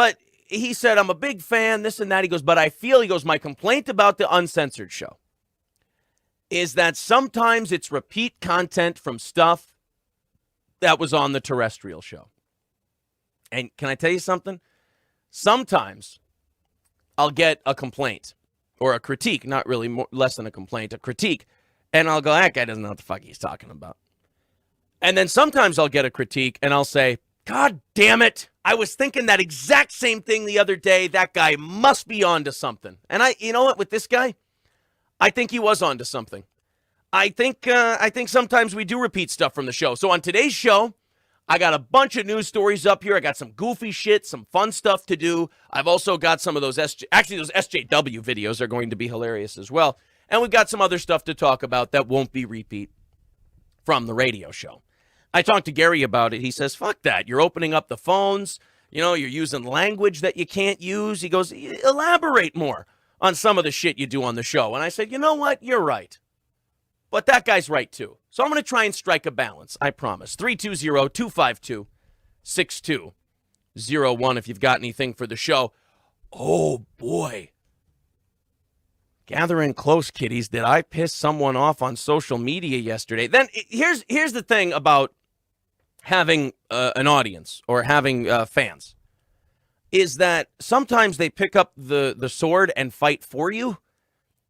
But he said, I'm a big fan, this and that. He goes, but I feel, he goes, my complaint about the Uncensored show is that sometimes it's repeat content from stuff that was on the terrestrial show. And can I tell you something? Sometimes I'll get a complaint or a critique, not really more, less than a complaint, a critique. And I'll go, that guy doesn't know what the fuck he's talking about. And then sometimes I'll get a critique and I'll say, God damn it. I was thinking that exact same thing the other day. That guy must be onto something. And you know what, with this guy, I think he was onto something. I think sometimes we do repeat stuff from the show. So on today's show, I got a bunch of news stories up here. I got some goofy shit, some fun stuff to do. I've also got some of those those SJW videos are going to be hilarious as well. And we've got some other stuff to talk about that won't be repeat from the radio show. I talked to Gary about it. He says, fuck that. You're opening up the phones. You know, you're using language that you can't use. He goes, elaborate more on some of the shit you do on the show. And I said, you know what? You're right. But that guy's right, too. So I'm going to try and strike a balance. I promise. 320-252-6201 if you've got anything for the show. Oh, boy. Gathering close, kiddies. Did I piss someone off on social media yesterday? Then here's the thing about having an audience or having fans is that sometimes they pick up the sword and fight for you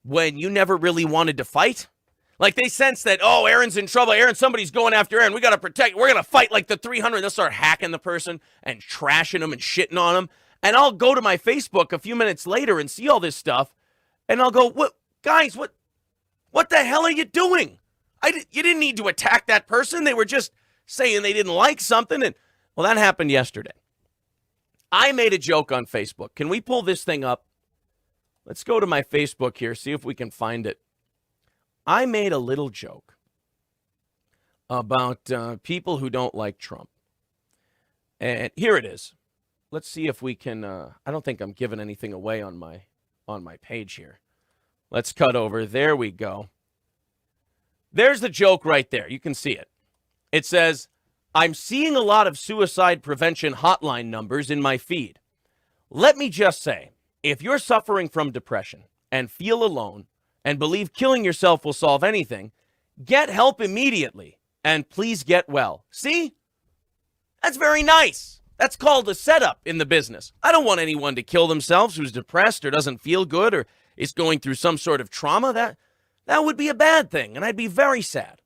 when you never really wanted to fight. Like they sense that, oh, Aaron's in trouble. Somebody's going after Aaron. We got to protect. We're going to fight like the 300. They'll start hacking the person and trashing them and shitting on them. And I'll go to my Facebook a few minutes later and see all this stuff. And I'll go, what, guys, what the hell are you doing? You didn't need to attack that person. They were just saying they didn't like something. And well, that happened yesterday. I made a joke on Facebook. Can we pull this thing up? Let's go to my Facebook here, see if we can find it. I made a little joke about people who don't like Trump. And here it is. Let's see if we can, I don't think I'm giving anything away on my page here. Let's cut over. There we go. There's the joke right there. You can see it. It says, I'm seeing a lot of suicide prevention hotline numbers in my feed. Let me just say, if you're suffering from depression and feel alone and believe killing yourself will solve anything, get help immediately and please get well. See? That's very nice. That's called a setup in the business. I don't want anyone to kill themselves who's depressed or doesn't feel good or is going through some sort of trauma. That would be a bad thing, and I'd be very sad.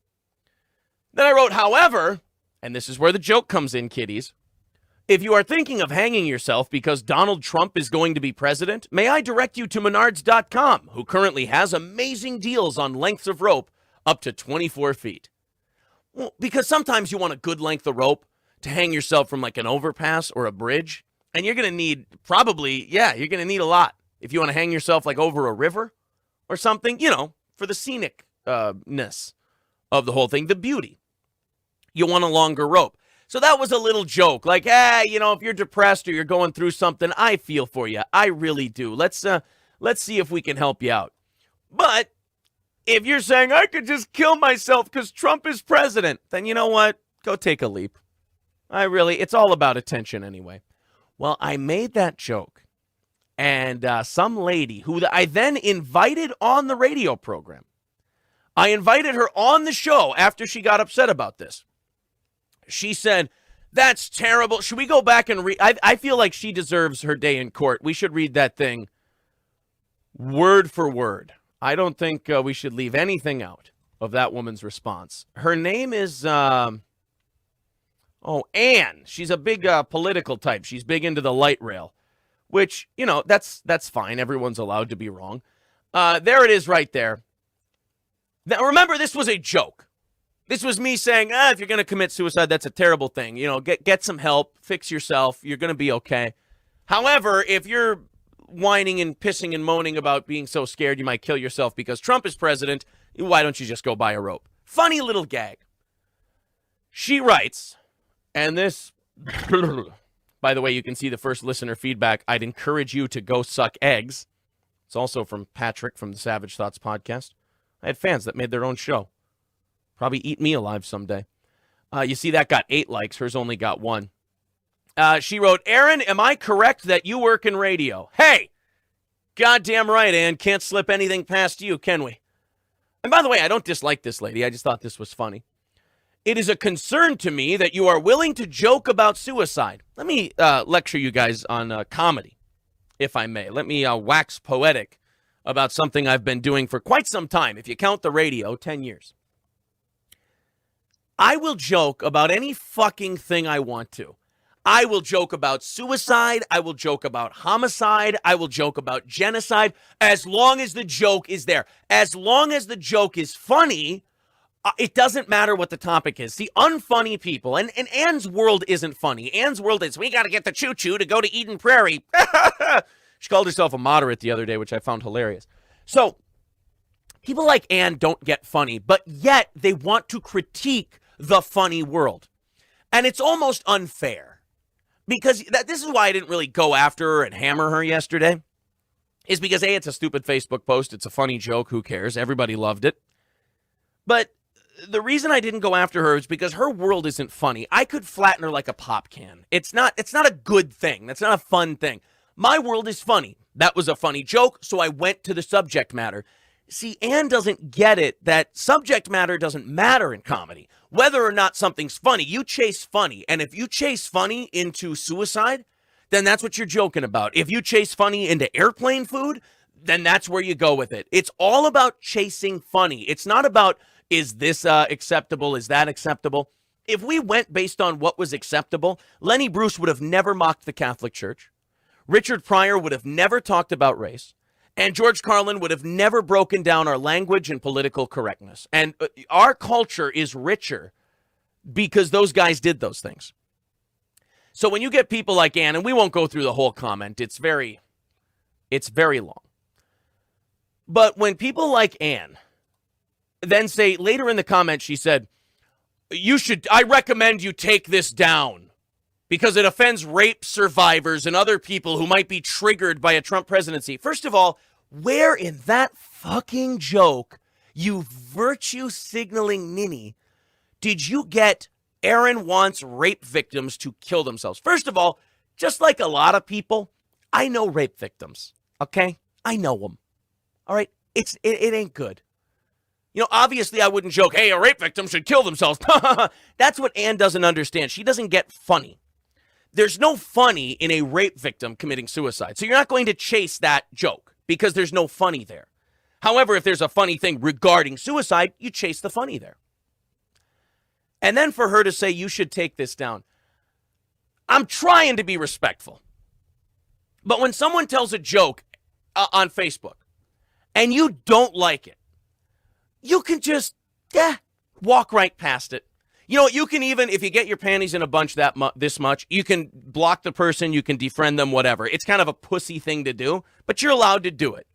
Then I wrote, however, and this is where the joke comes in, kiddies, if you are thinking of hanging yourself because Donald Trump is going to be president, may I direct you to Menards.com, who currently has amazing deals on lengths of rope up to 24 feet. Well, because sometimes you want a good length of rope to hang yourself from like an overpass or a bridge, and you're going to need you're going to need a lot. If you want to hang yourself like over a river or something, for the scenicness of the whole thing, the beauty. You want a longer rope. So that was a little joke. Like, if you're depressed or you're going through something, I feel for you. I really do. Let's see if we can help you out. But if you're saying, I could just kill myself because Trump is president, then you know what? Go take a leap. It's all about attention anyway. Well, I made that joke. And some lady who I then invited on the radio program, I invited her on the show after she got upset about this. She said, that's terrible. Should we go back and read? I feel like she deserves her day in court. We should read that thing word for word. I don't think we should leave anything out of that woman's response. Her name is, Anne. She's a big political type. She's big into the light rail, which, that's fine. Everyone's allowed to be wrong. There it is right there. Now, remember, this was a joke. This was me saying, if you're going to commit suicide, that's a terrible thing. Get some help, fix yourself. You're going to be okay. However, if you're whining and pissing and moaning about being so scared you might kill yourself because Trump is president, why don't you just go buy a rope? Funny little gag. She writes, and this, by the way, you can see the first listener feedback. I'd encourage you to go suck eggs. It's also from Patrick from the Savage Thoughts podcast. I had fans that made their own show. Probably eat me alive someday. You see, that got 8 likes. Hers only got 1. She wrote, Aaron, am I correct that you work in radio? Hey, goddamn right, Ann. Can't slip anything past you, can we? And by the way, I don't dislike this lady. I just thought this was funny. It is a concern to me that you are willing to joke about suicide. Let me lecture you guys on comedy, if I may. Let me wax poetic about something I've been doing for quite some time. If you count the radio, 10 years. I will joke about any fucking thing I want to. I will joke about suicide. I will joke about homicide. I will joke about genocide, as long as the joke is there. As long as the joke is funny, it doesn't matter what the topic is. See, unfunny people, and Ann's world isn't funny. Ann's world is, we got to get the choo-choo to go to Eden Prairie. She called herself a moderate the other day, which I found hilarious. So, people like Ann don't get funny, but yet they want to critique the funny world. And it's almost unfair. Because this is why I didn't really go after her and hammer her yesterday. Is because, A, it's a stupid Facebook post. It's a funny joke. Who cares? Everybody loved it. But the reason I didn't go after her is because her world isn't funny. I could flatten her like a pop can. It's not a good thing. That's not a fun thing. My world is funny. That was a funny joke, so I went to the subject matter. See, Ann doesn't get it that subject matter doesn't matter in comedy. Whether or not something's funny, you chase funny. And if you chase funny into suicide, then that's what you're joking about. If you chase funny into airplane food, then that's where you go with it. It's all about chasing funny. It's not about, is this acceptable? Is that acceptable? If we went based on what was acceptable, Lenny Bruce would have never mocked the Catholic Church. Richard Pryor would have never talked about race. And George Carlin would have never broken down our language and political correctness. And our culture is richer because those guys did those things. So when you get people like Ann, and we won't go through the whole comment, it's very long. But when people like Ann then say, later in the comment, she said, I recommend you take this down because it offends rape survivors and other people who might be triggered by a Trump presidency. First of all, where in that fucking joke, you virtue signaling ninny, did you get Aaron wants rape victims to kill themselves? First of all, just like a lot of people, I know rape victims, okay? I know them, all right? It ain't good. You know, obviously I wouldn't joke, hey, a rape victim should kill themselves. That's what Ann doesn't understand. She doesn't get funny. There's no funny in a rape victim committing suicide. So you're not going to chase that joke because there's no funny there. However, if there's a funny thing regarding suicide, you chase the funny there. And then for her to say, you should take this down. I'm trying to be respectful. But when someone tells a joke on Facebook and you don't like it, you can just walk right past it. You know, you can even, if you get your panties in a bunch this much, you can block the person, you can defriend them, whatever. It's kind of a pussy thing to do, but you're allowed to do it.